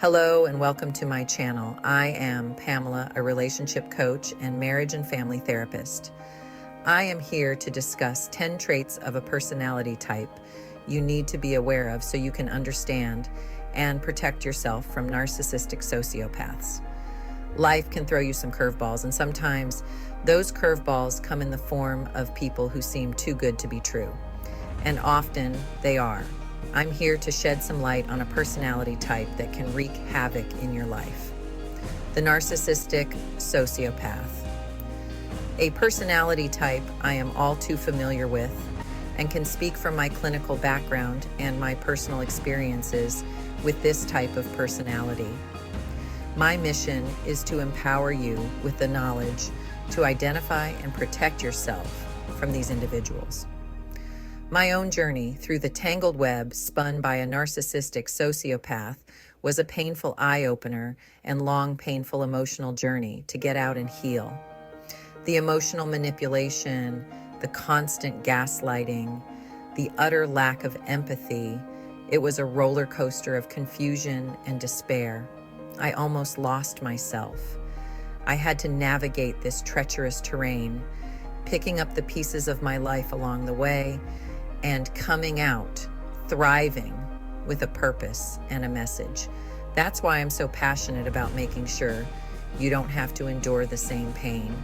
Hello and welcome to my channel. I am Pamela, a relationship coach and marriage and family therapist. I am here to discuss 10 traits of a personality type you need to be aware of so you can understand and protect yourself from narcissistic sociopaths. Life can throw you some curveballs, and sometimes those curveballs come in the form of people who seem too good to be true. And often they are. I'm here to shed some light on a personality type that can wreak havoc in your life. The Narcissistic Sociopath. A personality type I am all too familiar with and can speak from my clinical background and my personal experiences with this type of personality. My mission is to empower you with the knowledge to identify and protect yourself from these individuals. My own journey through the tangled web spun by a narcissistic sociopath was a painful eye-opener and long, painful emotional journey to get out and heal. The emotional manipulation, the constant gaslighting, the utter lack of empathy, it was a roller coaster of confusion and despair. I almost lost myself. I had to navigate this treacherous terrain, picking up the pieces of my life along the way, and coming out, thriving with a purpose and a message. That's why I'm so passionate about making sure you don't have to endure the same pain,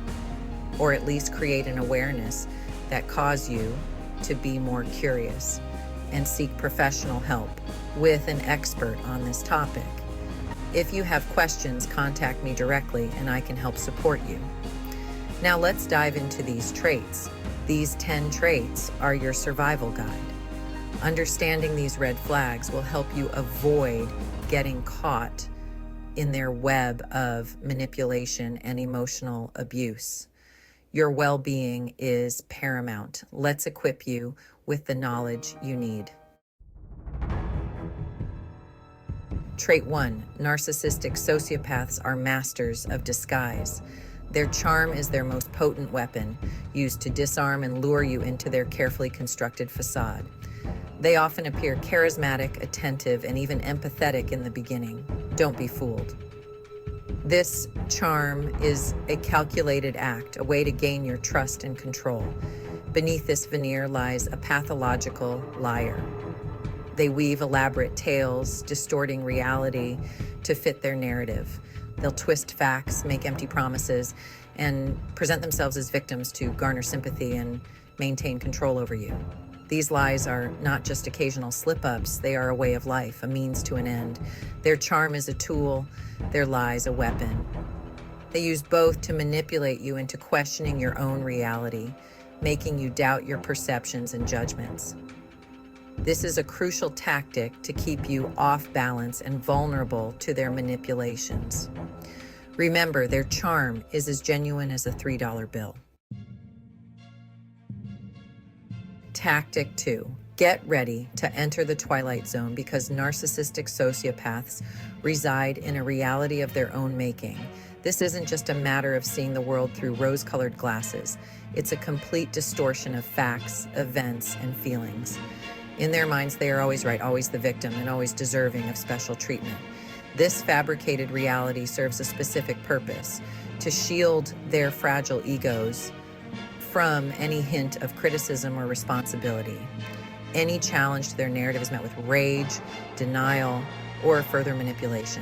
or at least create an awareness that cause you to be more curious and seek professional help with an expert on this topic. If you have questions, contact me directly and I can help support you. Now let's dive into these traits. These 10 traits are your survival guide. Understanding these red flags will help you avoid getting caught in their web of manipulation and emotional abuse. Your well-being is paramount. Let's equip you with the knowledge you need. Trait 1. Narcissistic sociopaths are masters of disguise. Their charm is their most potent weapon, used to disarm and lure you into their carefully constructed facade. They often appear charismatic, attentive, and even empathetic in the beginning. Don't be fooled. This charm is a calculated act, a way to gain your trust and control. Beneath this veneer lies a pathological liar. They weave elaborate tales, distorting reality to fit their narrative. They'll twist facts, make empty promises, and present themselves as victims to garner sympathy and maintain control over you. These lies are not just occasional slip-ups, they are a way of life, a means to an end. Their charm is a tool, their lies a weapon. They use both to manipulate you into questioning your own reality, making you doubt your perceptions and judgments. This is a crucial tactic to keep you off balance and vulnerable to their manipulations. Remember, their charm is as genuine as a $3 bill. Tactic 2. Get ready to enter the twilight zone because narcissistic sociopaths reside in a reality of their own making. This isn't just a matter of seeing the world through rose-colored glasses. It's a complete distortion of facts, events, and feelings. In their minds, they are always right, always the victim, and always deserving of special treatment. This fabricated reality serves a specific purpose: to shield their fragile egos from any hint of criticism or responsibility. Any challenge to their narrative is met with rage, denial, or further manipulation.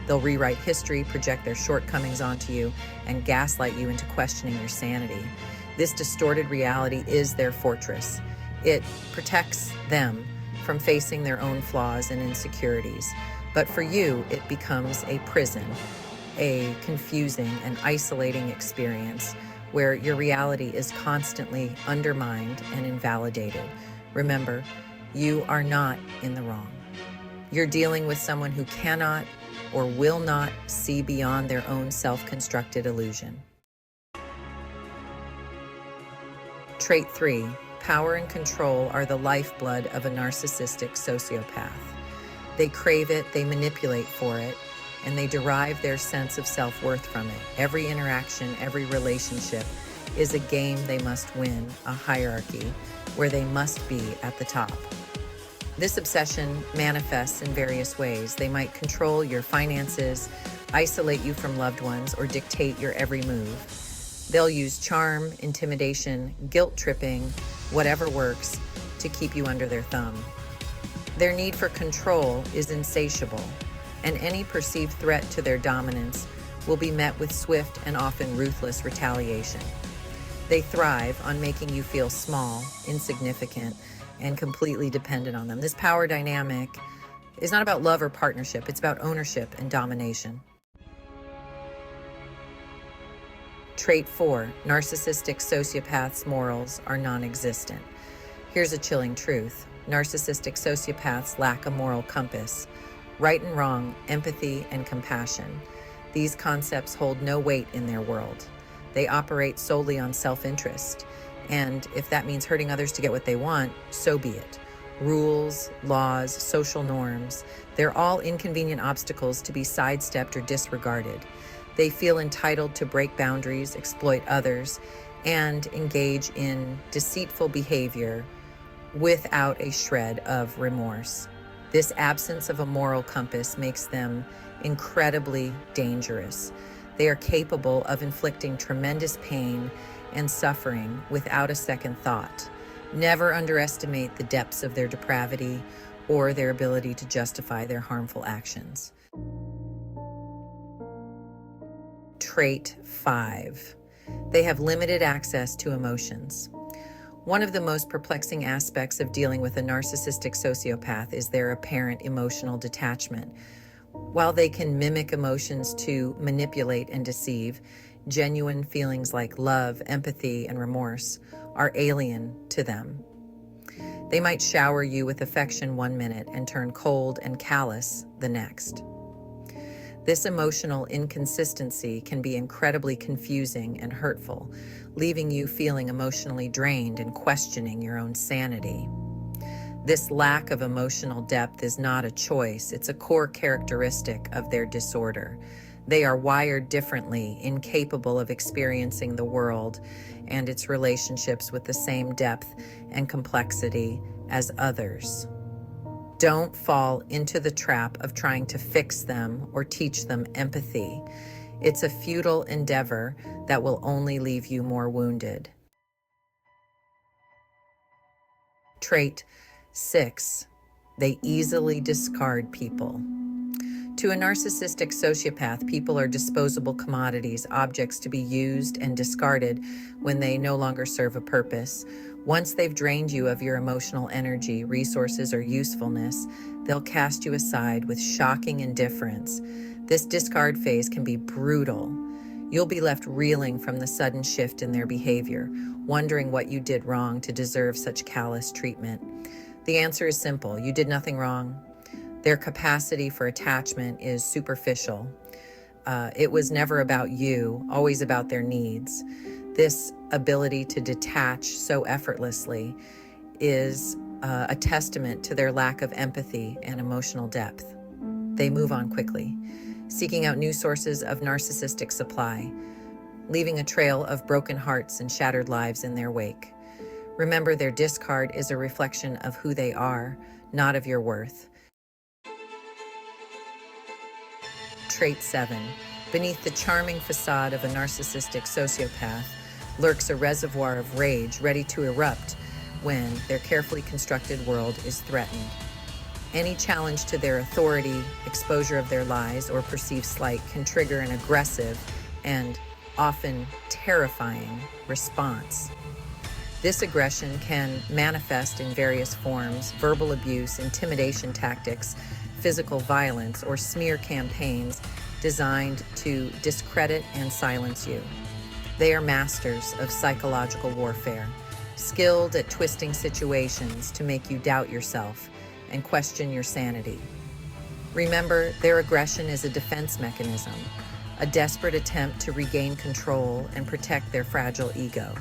They'll rewrite history, project their shortcomings onto you, and gaslight you into questioning your sanity. This distorted reality is their fortress. It protects them from facing their own flaws and insecurities. But for you, it becomes a prison, a confusing and isolating experience where your reality is constantly undermined and invalidated. Remember, you are not in the wrong. You're dealing with someone who cannot or will not see beyond their own self-constructed illusion. Trait 3. Power and control are the lifeblood of a narcissistic sociopath. They crave it, they manipulate for it, and they derive their sense of self-worth from it. Every interaction, every relationship is a game they must win, a hierarchy where they must be at the top. This obsession manifests in various ways. They might control your finances, isolate you from loved ones, or dictate your every move. They'll use charm, intimidation, guilt tripping, whatever works, to keep you under their thumb. Their need for control is insatiable, and any perceived threat to their dominance will be met with swift and often ruthless retaliation. They thrive on making you feel small, insignificant, and completely dependent on them. This power dynamic is not about love or partnership, it's about ownership and domination. Trait 4, narcissistic sociopaths' morals are non-existent. Here's a chilling truth. Narcissistic sociopaths lack a moral compass. Right and wrong, empathy, and compassion. These concepts hold no weight in their world. They operate solely on self-interest. And if that means hurting others to get what they want, so be it. Rules, laws, social norms, they're all inconvenient obstacles to be sidestepped or disregarded. They feel entitled to break boundaries, exploit others, and engage in deceitful behavior without a shred of remorse. This absence of a moral compass makes them incredibly dangerous. They are capable of inflicting tremendous pain and suffering without a second thought. Never underestimate the depths of their depravity or their ability to justify their harmful actions. Trait 5. They have limited access to emotions. One of the most perplexing aspects of dealing with a narcissistic sociopath is their apparent emotional detachment. While they can mimic emotions to manipulate and deceive, genuine feelings like love, empathy, and remorse are alien to them. They might shower you with affection one minute and turn cold and callous the next. This emotional inconsistency can be incredibly confusing and hurtful, leaving you feeling emotionally drained and questioning your own sanity. This lack of emotional depth is not a choice, it's a core characteristic of their disorder. They are wired differently, incapable of experiencing the world and its relationships with the same depth and complexity as others. Don't fall into the trap of trying to fix them or teach them empathy. It's a futile endeavor that will only leave you more wounded. Trait 6. They easily discard people. To a narcissistic sociopath, people are disposable commodities, objects to be used and discarded when they no longer serve a purpose. Once they've drained you of your emotional energy, resources, or usefulness, they'll cast you aside with shocking indifference. This discard phase can be brutal. You'll be left reeling from the sudden shift in their behavior, wondering what you did wrong to deserve such callous treatment. The answer is simple. You did nothing wrong. Their capacity for attachment is superficial. It was never about you, always about their needs. This ability to detach so effortlessly is a testament to their lack of empathy and emotional depth. They move on quickly, seeking out new sources of narcissistic supply, leaving a trail of broken hearts and shattered lives in their wake. Remember, their discard is a reflection of who they are, not of your worth. Trait 7. Beneath the charming facade of a narcissistic sociopath lurks a reservoir of rage ready to erupt when their carefully constructed world is threatened. Any challenge to their authority, exposure of their lies, or perceived slight can trigger an aggressive and often terrifying response. This aggression can manifest in various forms: verbal abuse, intimidation tactics, physical violence, or smear campaigns designed to discredit and silence you. They are masters of psychological warfare, skilled at twisting situations to make you doubt yourself and question your sanity. Remember, their aggression is a defense mechanism, a desperate attempt to regain control and protect their fragile ego.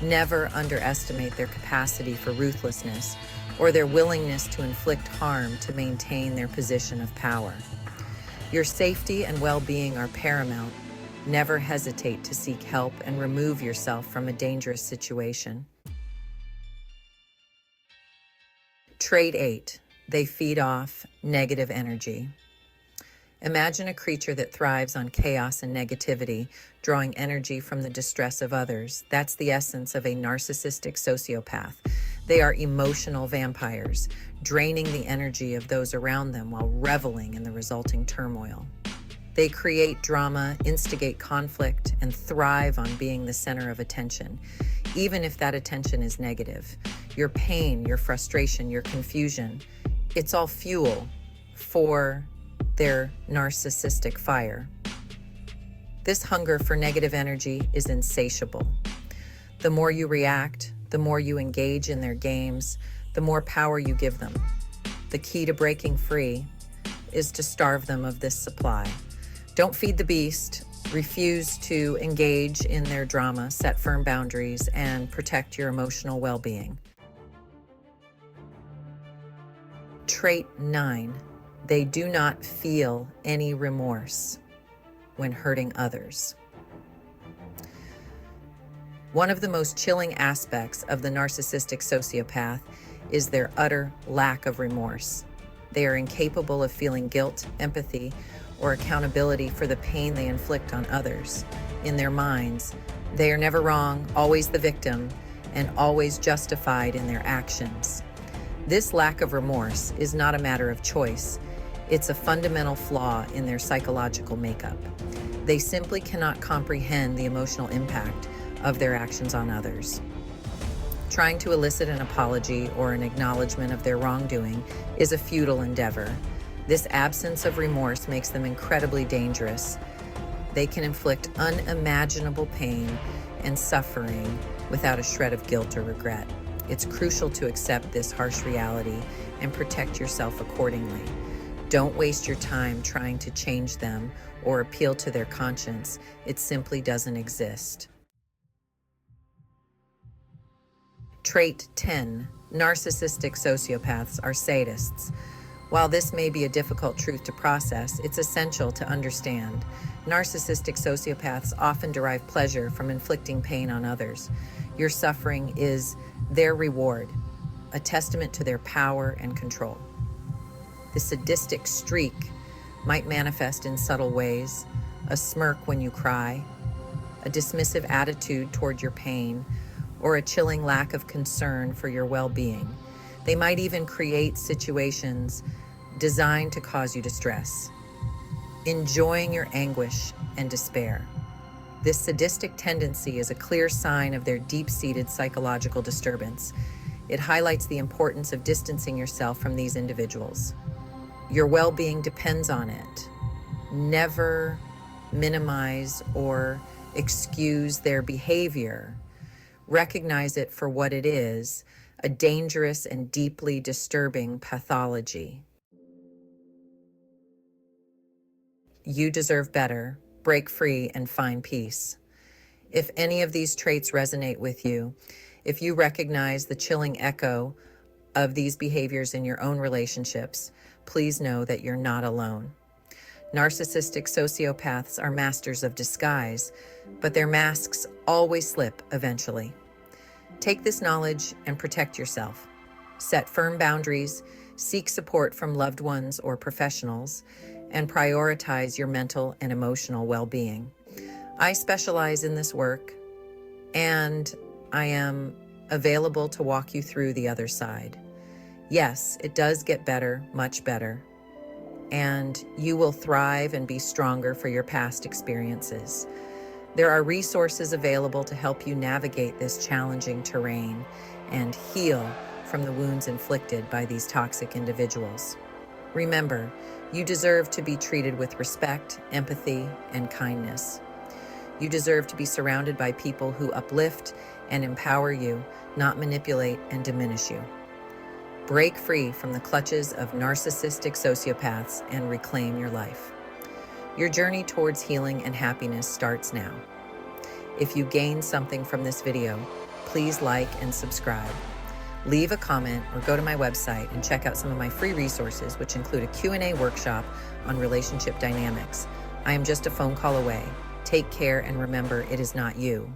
Never underestimate their capacity for ruthlessness or their willingness to inflict harm to maintain their position of power. Your safety and well-being are paramount. Never hesitate to seek help and remove yourself from a dangerous situation. Trait 8, they feed off negative energy. Imagine a creature that thrives on chaos and negativity, drawing energy from the distress of others. That's the essence of a narcissistic sociopath. They are emotional vampires, draining the energy of those around them while reveling in the resulting turmoil. They create drama, instigate conflict, and thrive on being the center of attention, even if that attention is negative. Your pain, your frustration, your confusion, it's all fuel for their narcissistic fire. This hunger for negative energy is insatiable. The more you react, the more you engage in their games, the more power you give them. The key to breaking free is to starve them of this supply. Don't feed the beast, refuse to engage in their drama, set firm boundaries, and protect your emotional well-being. Trait 9, they do not feel any remorse when hurting others. One of the most chilling aspects of the narcissistic sociopath is their utter lack of remorse. They are incapable of feeling guilt, empathy, or accountability for the pain they inflict on others. In their minds, they are never wrong, always the victim, and always justified in their actions. This lack of remorse is not a matter of choice. It's a fundamental flaw in their psychological makeup. They simply cannot comprehend the emotional impact of their actions on others. Trying to elicit an apology or an acknowledgement of their wrongdoing is a futile endeavor. This absence of remorse makes them incredibly dangerous. They can inflict unimaginable pain and suffering without a shred of guilt or regret. It's crucial to accept this harsh reality and protect yourself accordingly. Don't waste your time trying to change them or appeal to their conscience. It simply doesn't exist. Trait 10, narcissistic sociopaths are sadists. While this may be a difficult truth to process, it's essential to understand. Narcissistic sociopaths often derive pleasure from inflicting pain on others. Your suffering is their reward, a testament to their power and control. The sadistic streak might manifest in subtle ways: a smirk when you cry, a dismissive attitude toward your pain, or a chilling lack of concern for your well-being. They might even create situations designed to cause you distress, enjoying your anguish and despair. This sadistic tendency is a clear sign of their deep-seated psychological disturbance. It highlights the importance of distancing yourself from these individuals. Your well-being depends on it. Never minimize or excuse their behavior. Recognize it for what it is, a dangerous and deeply disturbing pathology. You deserve better. Break free and find peace. If any of these traits resonate with you, if you recognize the chilling echo of these behaviors in your own relationships, please know that you're not alone. Narcissistic sociopaths are masters of disguise, but their masks always slip eventually. Take this knowledge and protect yourself. Set firm boundaries, seek support from loved ones or professionals, and prioritize your mental and emotional well-being. I specialize in this work, and I am available to walk you through the other side. Yes, it does get better, much better, and you will thrive and be stronger for your past experiences. There are resources available to help you navigate this challenging terrain and heal from the wounds inflicted by these toxic individuals. Remember, you deserve to be treated with respect, empathy, and kindness. You deserve to be surrounded by people who uplift and empower you, not manipulate and diminish you. Break free from the clutches of narcissistic sociopaths and reclaim your life. Your journey towards healing and happiness starts now. If you gained something from this video, please like and subscribe. Leave a comment or go to my website and check out some of my free resources, which include a Q&A workshop on relationship dynamics. I am just a phone call away. Take care and remember, it is not you.